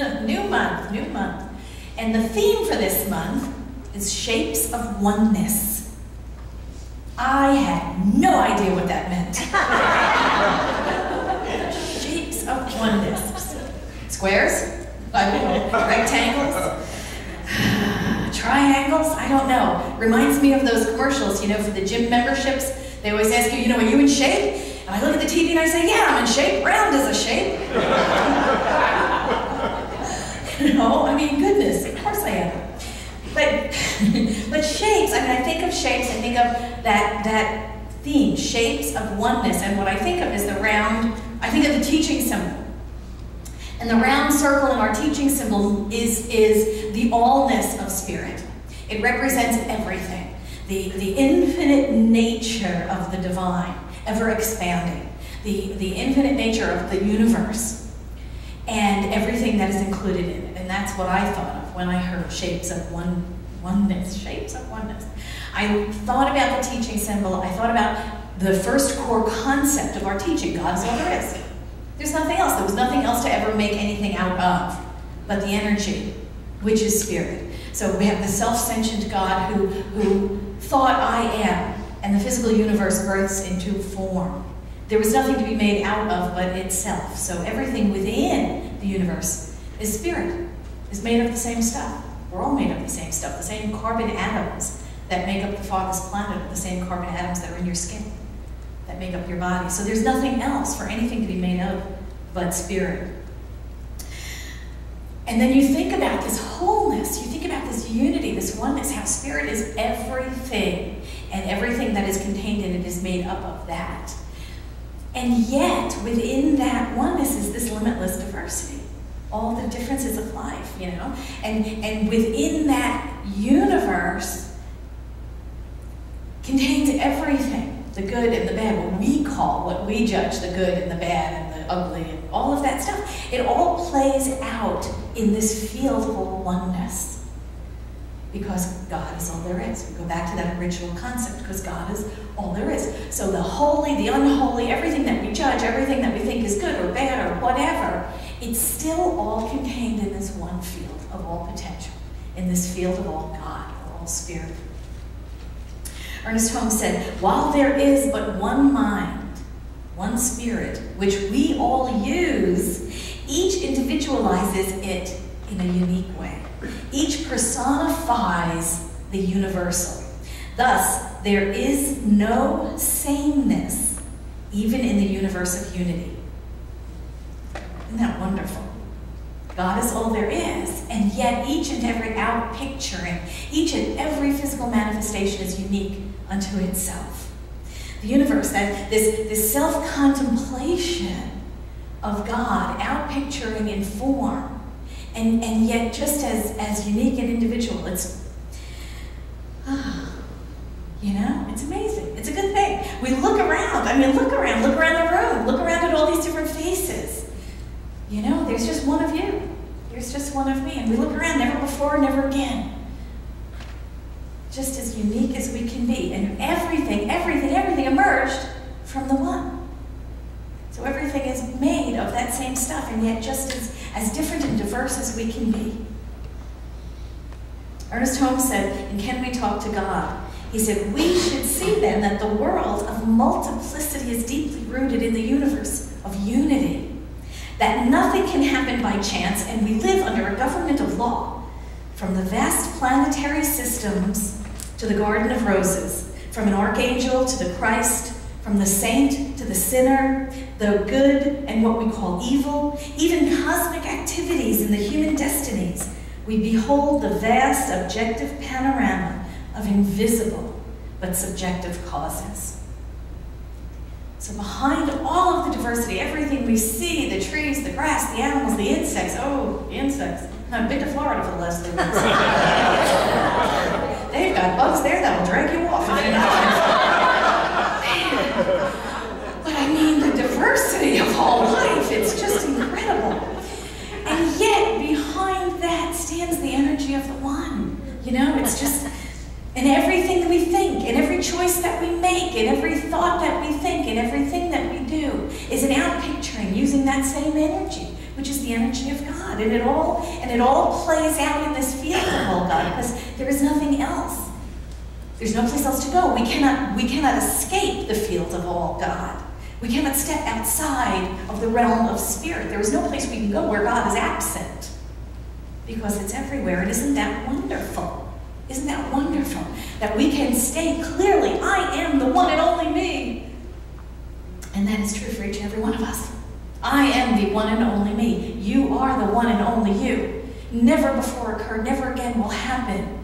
New month, new month. And the theme for this month is shapes of oneness. I had no idea what that meant. Shapes of oneness. Squares? I don't know. Rectangles? Triangles? I don't know. Reminds me of those commercials, you know, for the gym memberships. They always ask you, you know, are you in shape? And I look at the TV and I say, yeah, I'm in shape. Round is a shape. You know, I mean, goodness, of course I am. But shapes, I mean, I think of shapes, I think of that theme, shapes of oneness. And what I think of is the round, I think of the teaching symbol. And the round circle in our teaching symbol is the allness of spirit. It represents everything. The infinite nature of the divine, ever expanding. The infinite nature of the universe. And everything that is included in it. And that's what I thought of when I heard shapes of oneness. Shapes of oneness. I thought about the teaching symbol. I thought about the first core concept of our teaching. God is all there is. There's nothing else. There was nothing else to ever make anything out of but the energy, which is spirit. So we have the self-sentient God who thought I am, and the physical universe births into form. There was nothing to be made out of but itself. So everything within the universe is spirit, is made of the same stuff. We're all made of the same stuff, the same carbon atoms that make up the farthest planet, the same carbon atoms that are in your skin, that make up your body. So there's nothing else for anything to be made of but spirit. And then you think about this wholeness, you think about this unity, this oneness, how spirit is everything, and everything that is contained in it is made up of that. And yet, within that oneness is this limitless diversity. All the differences of life, you know? And within that universe contains everything, the good and the bad, what we judge the good and the bad and the ugly and all of that stuff. It all plays out in this field called oneness. Because God is all there is. We go back to that original concept, because God is all there is. So the holy, the unholy, everything that we judge, everything that we think is good or bad or whatever, it's still all contained in this one field of all potential, in this field of all God, or all spirit. Ernest Holmes said, while there is but one mind, one spirit, which we all use, each individualizes it in a unique way. Each personifies the universal. Thus, there is no sameness, even in the universe of unity. Isn't that wonderful? God is all there is, and yet each and every outpicturing, each and every physical manifestation is unique unto itself. The universe, this self-contemplation of God, outpicturing in form, and yet just as unique and individual. It's, you know, it's amazing. It's a good thing. We look around. I mean, look around the room. Look around at all these different faces. You know, there's just one of you. There's just one of me. And we look around, never before, never again. Just as unique as we can be. And everything emerged from the one. So everything is made of that same stuff, and yet just as different and diverse as we can be. Ernest Holmes said, in Can We Talk to God? He said, we should see then that the world of multiplicity is deeply rooted in the universe of unity. That nothing can happen by chance, and we live under a government of law. From the vast planetary systems to the Garden of Roses, from an archangel to the Christ, from the saint to the sinner, the good and what we call evil, even cosmic activities in the human destinies, we behold the vast objective panorama of invisible but subjective causes. So behind all of the diversity, everything we see, the trees, the grass, the animals, the insects, oh, the insects. I've been to Florida for the last 3 months. They've got bugs there that will drag you off. But I mean, the diversity of all life, it's just incredible. And yet, behind that stands the energy of the one. You know, it's just, in everything that we think, in every choice that we make, in every thought that we think, in everything that we do, is an outpicturing using that same energy, which is the energy of God. And it all plays out in this field of all God, because there is nothing else. There's no place else to go. We cannot escape the field of all God. We cannot step outside of the realm of spirit. There is no place we can go where God is absent, because it's everywhere. And isn't that wonderful? Isn't that wonderful? That we can state clearly, I am the one and only me. And that is true for each and every one of us. I am the one and only me. You are the one and only you. Never before occurred, never again will happen.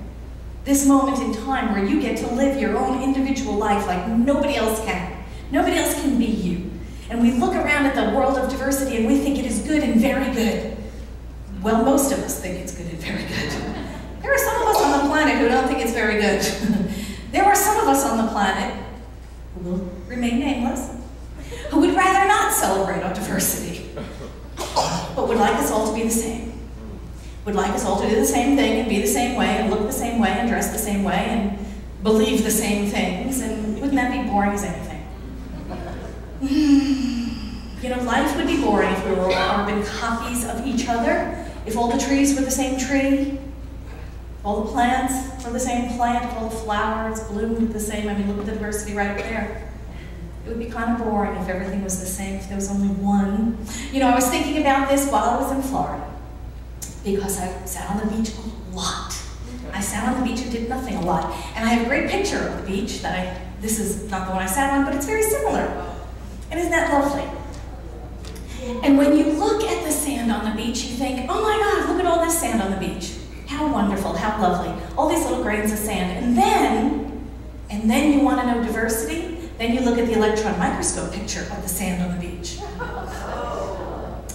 This moment in time where you get to live your own individual life like nobody else can. Nobody else can be you. And we look around at the world of diversity and we think it is good and very good. Well, most of us think it's good and very good. There are some of us on the planet who don't think it's very good. There are some of us on the planet who will remain nameless, who would rather not celebrate our diversity, but would like us all to be the same. Would like us all to do the same thing and be the same way and look the same way and dress the same way and believe the same things, and wouldn't that be boring as anything? You know, life would be boring if we were all carbon copies of each other, if all the trees were the same tree, if all the plants were the same plant, if all the flowers bloomed the same. I mean, look at the diversity right up there. It would be kind of boring if everything was the same, if there was only one. You know, I was thinking about this while I was in Florida, because I sat on the beach a lot. I sat on the beach and did nothing a lot. And I have a great picture of the beach that this is not the one I sat on, but it's very similar. And isn't that lovely? And when you look at the sand on the beach, you think, oh my God, look at all this sand on the beach. How wonderful, how lovely. All these little grains of sand. And then you want to know diversity? Then you look at the electron microscope picture of the sand on the beach.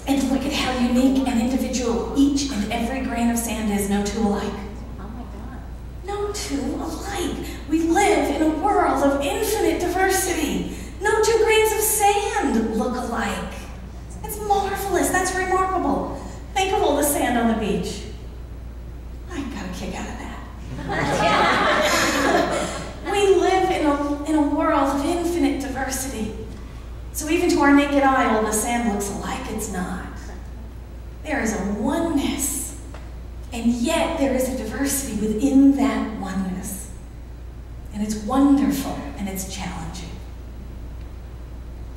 And look at how unique and individual each and every grain of sand is, no two alike. Oh my God. No two alike. We live in a world of infinite diversity. No two grains of sand look alike. It's marvelous. That's remarkable. Think of all the sand on the beach. I got a kick out of that. We live in a world of infinite diversity. So even to our naked eye, all the sand looks alike. It's not. There is a oneness, and yet there is a diversity within that oneness. And it's wonderful, and it's challenging.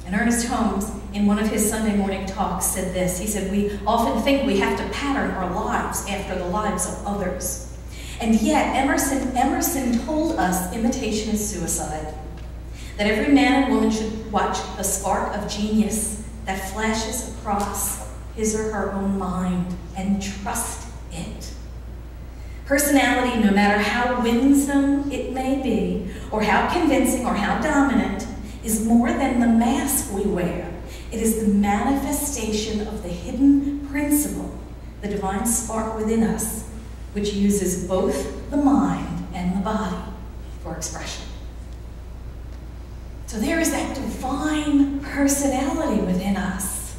And Ernest Holmes, in one of his Sunday morning talks, said this. He said, we often think we have to pattern our lives after the lives of others. And yet, Emerson told us imitation is suicide. That every man and woman should watch a spark of genius that flashes across his or her own mind and trust it. Personality, no matter how winsome it may be, or how convincing or how dominant, is more than the mask we wear. It is the manifestation of the hidden principle, the divine spark within us, which uses both the mind and the body for expression. So there is that divine personality within us,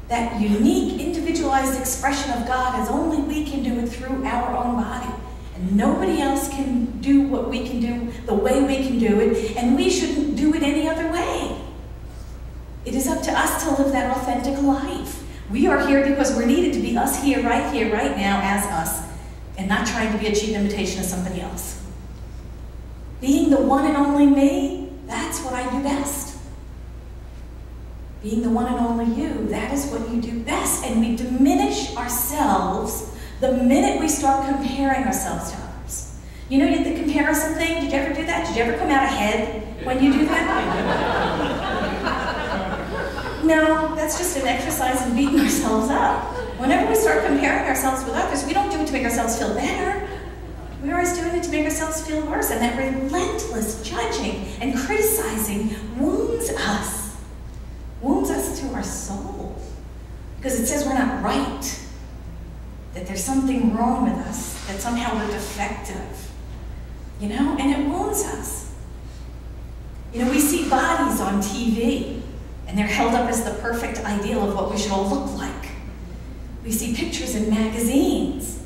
that unique, individualized expression of God as only we can do it through our own body. And nobody else can do what we can do the way we can do it, and we shouldn't do it any other way. It is up to us to live that authentic life. We are here because we're needed to be us here, right now, as us, and not trying to be a cheap imitation of somebody else. Being the one and only me, that's what I do best. Being the one and only you, that is what you do best. And we diminish ourselves the minute we start comparing ourselves to others. You know, the comparison thing, did you ever do that? Did you ever come out ahead when you do that? No, that's just an exercise in beating ourselves up. Whenever we start comparing ourselves with others, we don't do it to make ourselves feel better. We're always doing it to make ourselves feel worse, and that relentless judging and criticizing wounds us to our soul, because it says we're not right, that there's something wrong with us, that somehow we're defective, you know, and it wounds us. You know, we see bodies on TV, and they're held up as the perfect ideal of what we should all look like. We see pictures in magazines,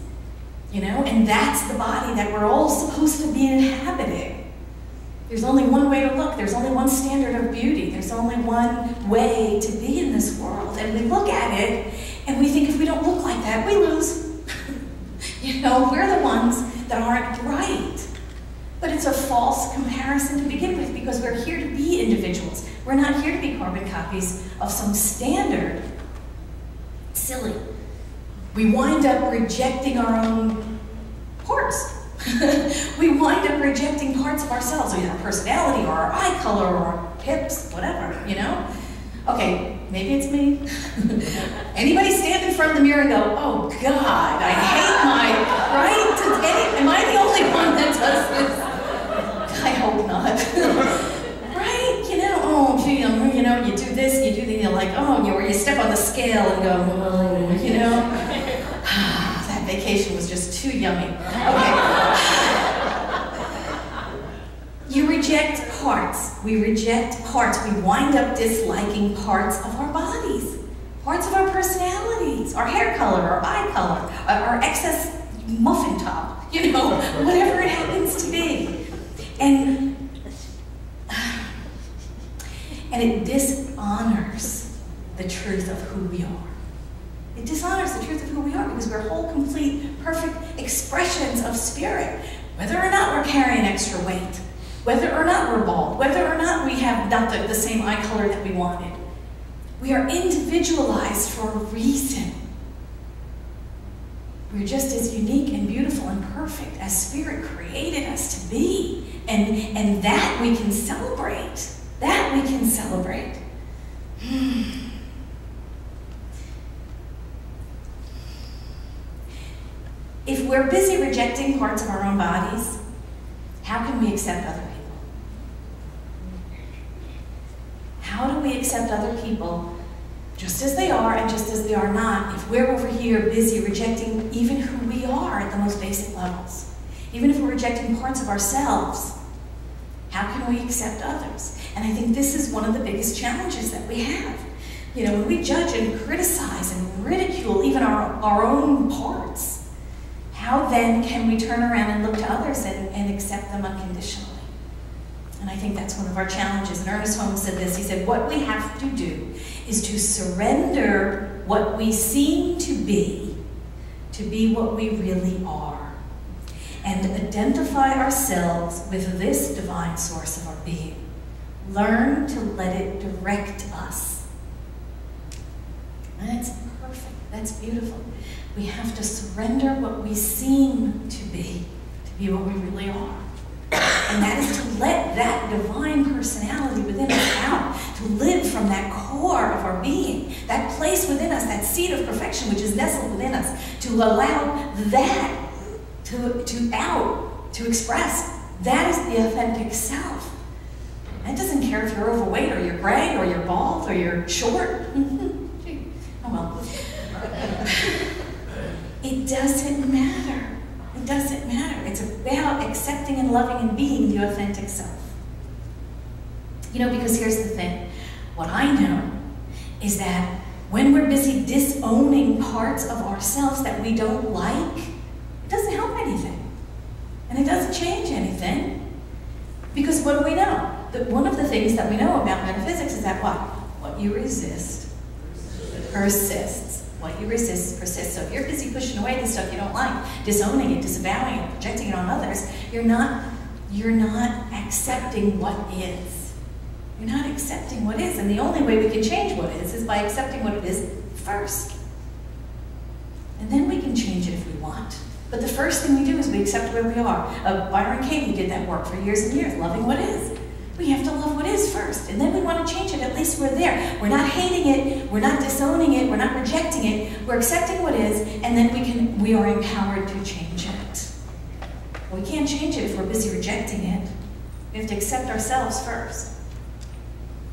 you know, and that's the body that we're all supposed to be inhabiting. There's only one way to look. There's only one standard of beauty. There's only one way to be in this world. And we look at it, And we think if we don't look like that, we lose. You know, we're the ones that aren't right. But it's a false comparison to begin with, because we're here to be individuals. We're not here to be carbon copies of some standard. It's silly. We wind up rejecting our own parts. We wind up rejecting parts of ourselves, either our personality or our eye color or our hips, whatever, you know? Okay, maybe it's me. Anybody stand in front of the mirror and go, oh God, I hate my, right? Am I the only one that does this? I hope not. Right? You know, oh, gee, you know, you do this, you do that, you're like, oh, or you step on the scale and go, oh, you know? That vacation was just too yummy. Okay. You reject parts. We reject parts. We wind up disliking parts of our bodies, parts of our personalities, our hair color, our eye color, our excess muffin top, you know, whatever it happens to be. And it dishonors the truth of who we are. It dishonors the truth of who we are, because we're whole, complete, perfect expressions of spirit. Whether or not we're carrying extra weight, whether or not we're bald, whether or not we have not the same eye color that we wanted. We are individualized for a reason. We're just as unique and beautiful and perfect as Spirit created us to be. And that we can celebrate. That we can celebrate. If we're busy rejecting parts of our own bodies, how can we accept other people? How do we accept other people just as they are and just as they are not, if we're over here busy rejecting even who we are at the most basic levels? Even if we're rejecting parts of ourselves, how can we accept others? And I think this is one of the biggest challenges that we have. You know, when we judge and criticize and ridicule even our own parts, how then can we turn around and look to others and accept them unconditionally? And I think that's one of our challenges. And Ernest Holmes said this. He said, what we have to do is to surrender what we seem to be what we really are, and identify ourselves with this divine source of our being. Learn to let it direct us. And that's perfect. That's beautiful. We have to surrender what we seem to be what we really are. And that is to let that divine personality within us out, to live from that core of our being, that place within us, that seed of perfection which is nestled within us, to allow that to express. That is the authentic self. That doesn't care if you're overweight or you're gray or you're bald or you're short. Oh well. It doesn't matter. It doesn't matter. It's about accepting and loving and being the authentic self. You know, because here's the thing. What I know is that when we're busy disowning parts of ourselves that we don't like, it doesn't help anything. And it doesn't change anything. Because what do we know? That one of the things that we know about metaphysics is that what? What you resist persists. What you resist persists. So if you're busy pushing away the stuff you don't like, disowning it, disavowing it, projecting it on others, you're not accepting what is. You're not accepting what is. And the only way we can change what is by accepting what it is first. And then we can change it if we want. But the first thing we do is we accept where we are. Byron Katie did that work for years and years, loving what is. We have to love what is first, and then we want to change it. At least we're there. We're not hating it, we're not disowning it, we're not rejecting it. We're accepting what is, and then we are empowered to change it. We can't change it if we're busy rejecting it. We have to accept ourselves first.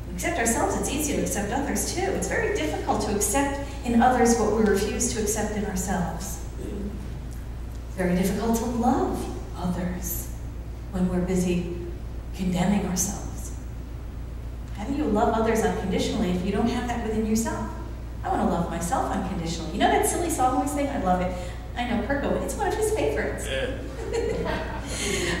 We accept ourselves, it's easy to accept others too. It's very difficult to accept in others what we refuse to accept in ourselves. It's very difficult to love others when we're busy condemning ourselves. How do you love others unconditionally if you don't have that within yourself? I want to love myself unconditionally. You know that silly song we sing? I love it. I know Kirko, it's one of his favorites.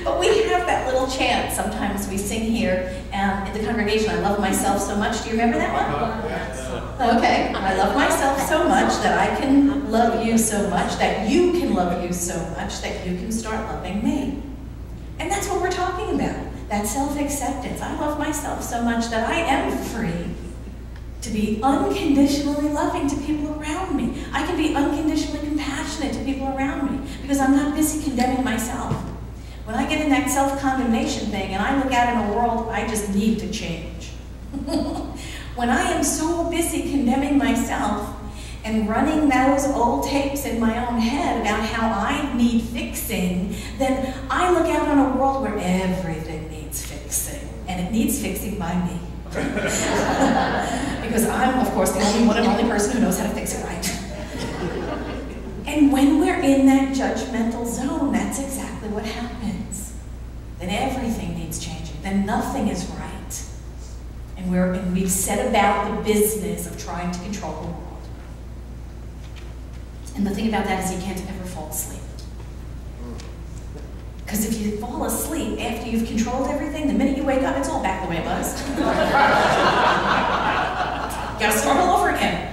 But we have that little chant sometimes we sing here in the congregation, I love myself so much. Do you remember that one? Okay. I love myself so much that I can love you so much, that you can love you so much, that you can start loving me. And that's what we're talking about, that self-acceptance. I love myself so much that I am free to be unconditionally loving to people around me. I can be unconditionally compassionate to people around me because I'm not busy condemning myself. When I get in that self-condemnation thing and I look out in a world, I just need to change. When I am so busy condemning myself and running those old tapes in my own head about how I need fixing, then I look out on a world where everything needs fixing, and it needs fixing by me. Because I'm, of course, the only one and only person who knows how to fix it right. And when we're in that judgmental zone, that's exactly what happens. Then everything needs changing. Then nothing is right. And we've set about the business of trying to control the world. And the thing about that is you can't ever fall asleep. Because if you fall asleep after you've controlled everything, the minute you wake up, it's all back the way it was. You gotta start all over again.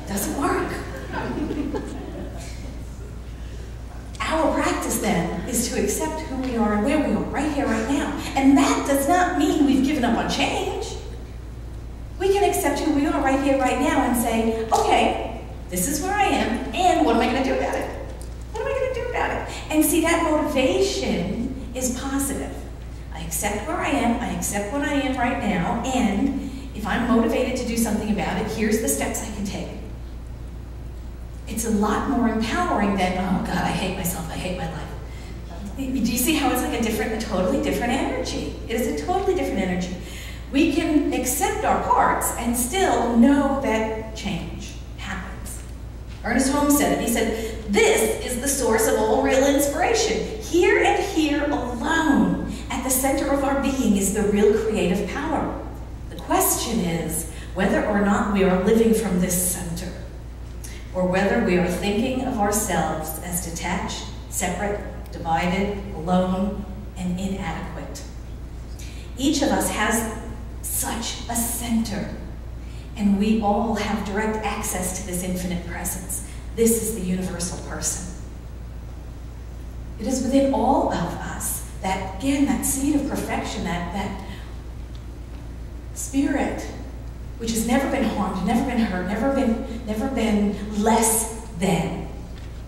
It doesn't work. Our practice then is to accept who we are and where we are right here, right now. And that does not mean we've given up on change. We can accept who we are right here, right now and say, okay, this is where I am, and what am I going to do about it? What am I going to do about it? And see, that motivation is positive. I accept where I am, I accept what I am right now, and if I'm motivated to do something about it, here's the steps I can take. It's a lot more empowering than, oh God, I hate myself, I hate my life. Do you see how it's like a totally different energy? It is a totally different energy. We can accept our parts and still know that change happens. Ernest Holmes said it. He said, this is the source of all real inspiration. Here and here alone, at the center of our being, is the real creative power. The question is whether or not we are living from this center, or whether we are thinking of ourselves as detached, separate, divided, alone, and inadequate. Each of us has such a center, and we all have direct access to this infinite presence. This is the universal person. It is within all of us that, again, that seed of perfection, that spirit, which has never been harmed, never been hurt, never been less than.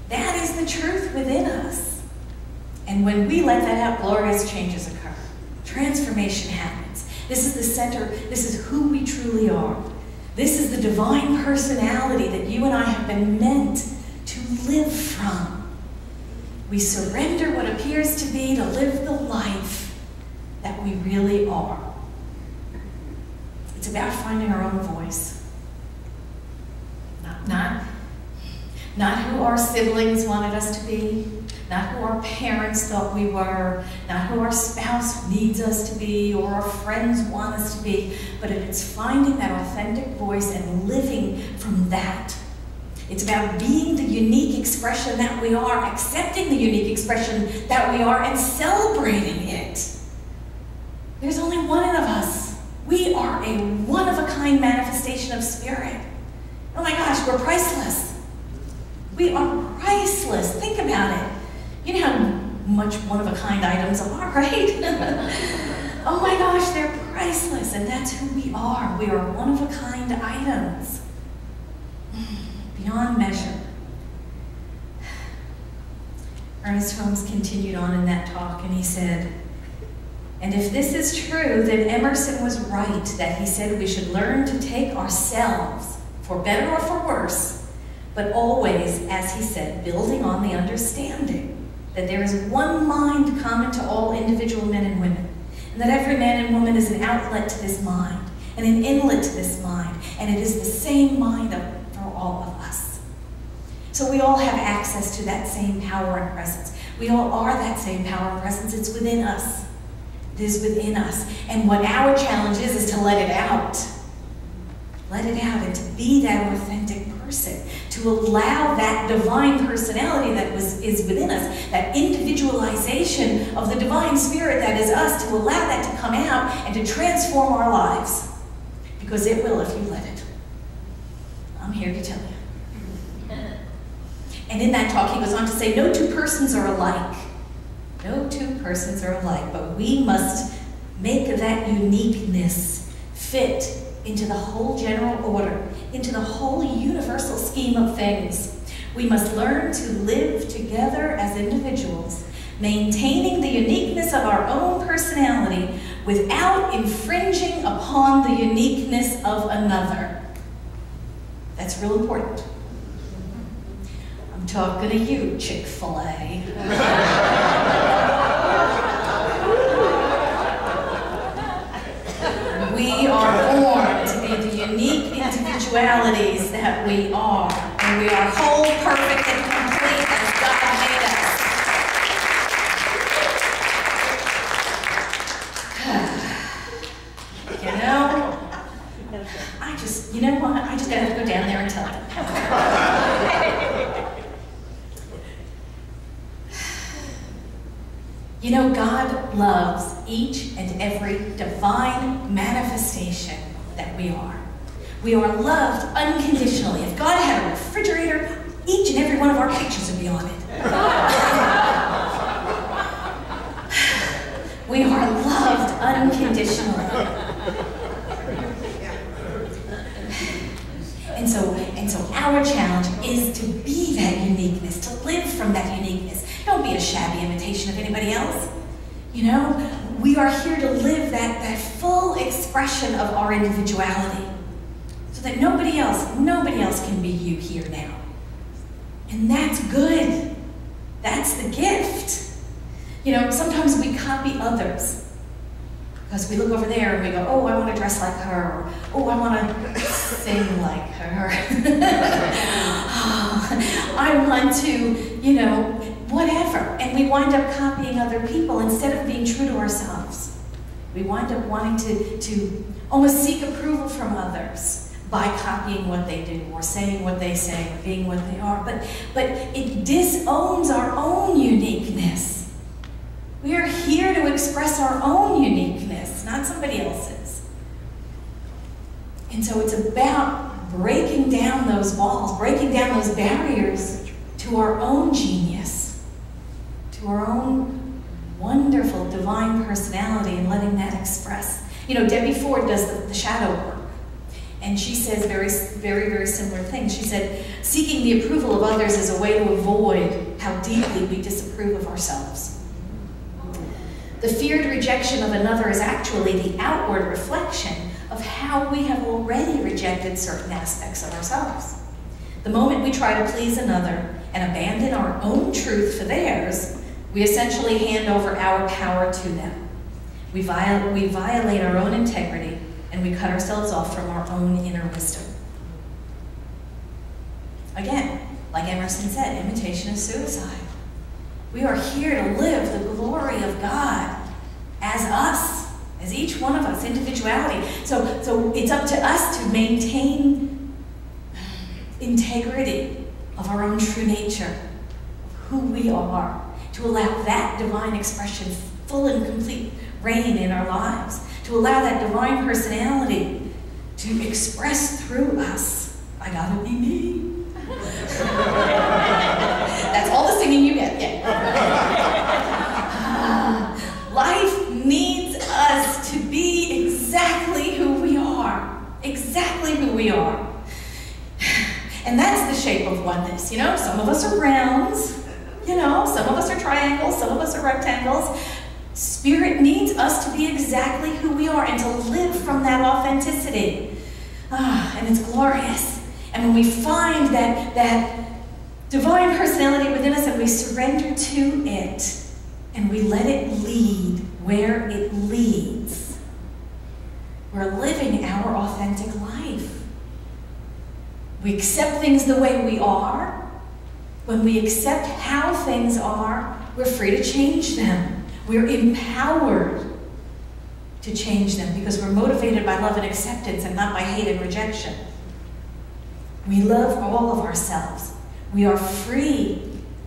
That is the truth within us. And when we let that out, glorious changes occur. Transformation happens. This is the center. This is who we truly are. This is the divine personality that you and I have been meant to live from. We surrender what appears to be to live the life that we really are. It's about finding our own voice. Not who our siblings wanted us to be, not who our parents thought we were, not who our spouse needs us to be or our friends want us to be, but it's finding that authentic voice and living from that. It's about being the unique expression that we are, accepting the unique expression that we are, and celebrating it. There's only one of us. We are a one-of-a-kind manifestation of spirit. Oh my gosh, we're priceless. We are priceless. Think about it. You know how much one-of-a-kind items are, right? Oh my gosh, they're priceless, and that's who we are. We are one-of-a-kind items. Beyond measure. Ernest Holmes continued on in that talk, and he said, and if this is true, then Emerson was right that he said we should learn to take ourselves, for better or for worse, but always, as he said, building on the understanding that there is one mind common to all individual men and women, and that every man and woman is an outlet to this mind, and an inlet to this mind, and it is the same mind for all of us. So we all have access to that same power and presence. We all are that same power and presence. It's within us. It is within us. And what our challenge is to let it out. Let it out and to be that authentic person, to to allow that divine personality that is within us, that individualization of the divine spirit that is us, to allow that to come out and to transform our lives. Because it will if you let it. I'm here to tell you. And in that talk, he goes on to say, no two persons are alike. No two persons are alike, but we must make that uniqueness fit into the whole general order, into the whole universal scheme of things. We must learn to live together as individuals, maintaining the uniqueness of our own personality without infringing upon the uniqueness of another. That's real important. I'm talking to you, Chick-fil-A. We are born to be the unique individualities that we are. And we are whole, perfect, and complete as God made us. You know, you know what? I just gotta have to go down there and tell them. You know, God loves each and every divine manifestation that we are. We are loved unconditionally. If God had a refrigerator, each and every one of our pictures would be on it. We are loved unconditionally. And so our challenge is to be that uniqueness, to live from that uniqueness. Don't be a shabby imitation of anybody else. You know, we are here to live that full expression of our individuality so that nobody else can be you here now. And that's good. That's the gift. You know, sometimes we copy others because we look over there and we go, oh, I want to dress like her, or oh, I want to sing like her. I want to, you know, whatever. And we wind up copying other people instead of being true to ourselves. We wind up wanting to almost seek approval from others by copying what they do, or saying what they say, or being what they are. But it disowns our own uniqueness. We are here to express our own uniqueness, not somebody else's. And so it's about breaking down those walls, breaking down those barriers to our own genius, to our own wonderful divine personality, and letting that express. You know, Debbie Ford does the shadow work. And she says very, very, very similar things. She said, seeking the approval of others is a way to avoid how deeply we disapprove of ourselves. The feared rejection of another is actually the outward reflection of how we have already rejected certain aspects of ourselves. The moment we try to please another and abandon our own truth for theirs, we essentially hand over our power to them. We violate our own integrity, and we cut ourselves off from our own inner wisdom. Again, like Emerson said, imitation is suicide. We are here to live the glory of God as us, as each one of us, individuality. So it's up to us to maintain integrity of our own true nature, of who we are, to allow that divine expression full and complete reign in our lives, to allow that divine personality to express through us. I gotta be me. That's all the singing you get. Yeah. Life needs us to be exactly who we are. Exactly who we are. And that's the shape of oneness. You know, some of us are rounds. You know, some of us are triangles. Some of us are rectangles. Spirit needs us to be exactly who we are and to live from that authenticity. And it's glorious. And when we find that divine personality within us and we surrender to it and we let it lead where it leads, we're living our authentic life. We accept things the way we are. When we accept how things are, we're free to change them. We're empowered to change them because we're motivated by love and acceptance and not by hate and rejection. We love all of ourselves. We are free.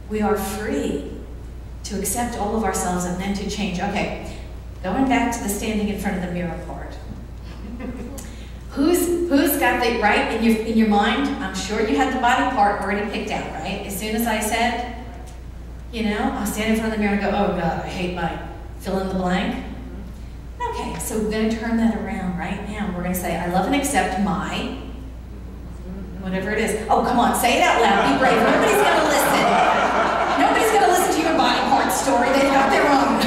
We are free to accept all of ourselves and then to change. Okay, going back to the standing in front of the mirror part. Who's got the, right, in your mind? I'm sure you had the body part already picked out, right? As soon as I said, you know, I'll stand in front of the mirror and go, oh God, I hate my fill in the blank. Okay, so we're going to turn that around right now. We're going to say, I love and accept my, whatever it is. Oh, come on, say it out loud. Be brave. Nobody's going to listen. Nobody's going to listen to your body part story. They've got their own.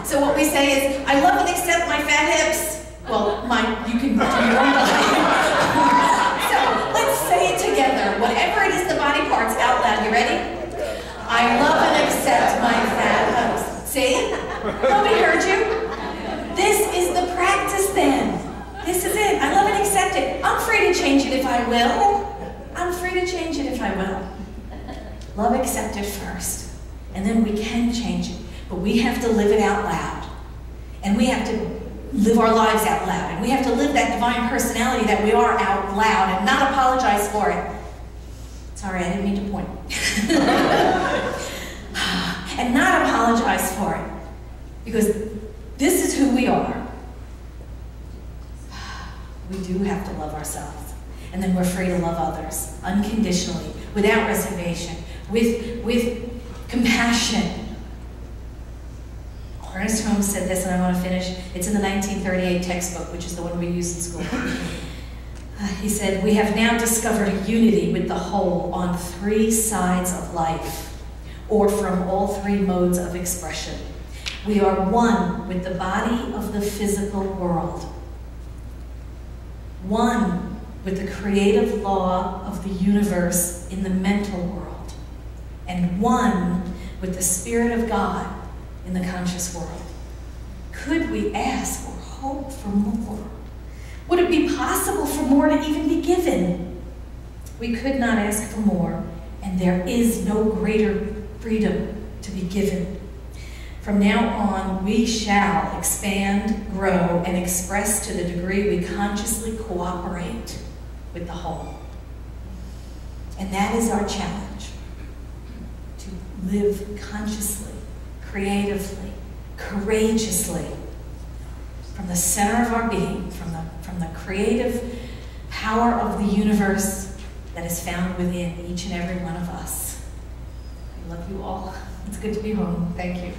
So what we say is, I love and accept my fat hips. Well, you can do your own body. So let's say it together. Whatever it is, the body parts out loud. You ready? I love and accept my fat hips. See? Nobody heard you. This is the practice then. This is it. I love and accept it. I'm free to change it if I will. I'm free to change it if I will. Love, accept it first. And then we can change it. But we have to live it out loud. And we have to live our lives out loud. And we have to live that divine personality that we are out loud and not apologize for it. Sorry, I didn't mean to point. And not apologize for it. Because this is who we are. We do have to love ourselves. And then we're free to love others unconditionally, without reservation, with compassion. Ernest Holmes said this, and I want to finish. It's in the 1938 textbook, which is the one we use in school. He said, we have now discovered a unity with the whole on 3 sides of life, or from all 3 modes of expression. We are one with the body of the physical world, one with the creative law of the universe in the mental world, and one with the Spirit of God in the conscious world. Could we ask or hope for more? Would it be possible for more to even be given? We could not ask for more, and there is no greater freedom to be given. From now on, we shall expand, grow, and express to the degree we consciously cooperate with the whole. And that is our challenge, to live consciously, creatively, courageously, from the center of our being, from the creative power of the universe that is found within each and every one of us. I love you all. It's good to be home. Thank you.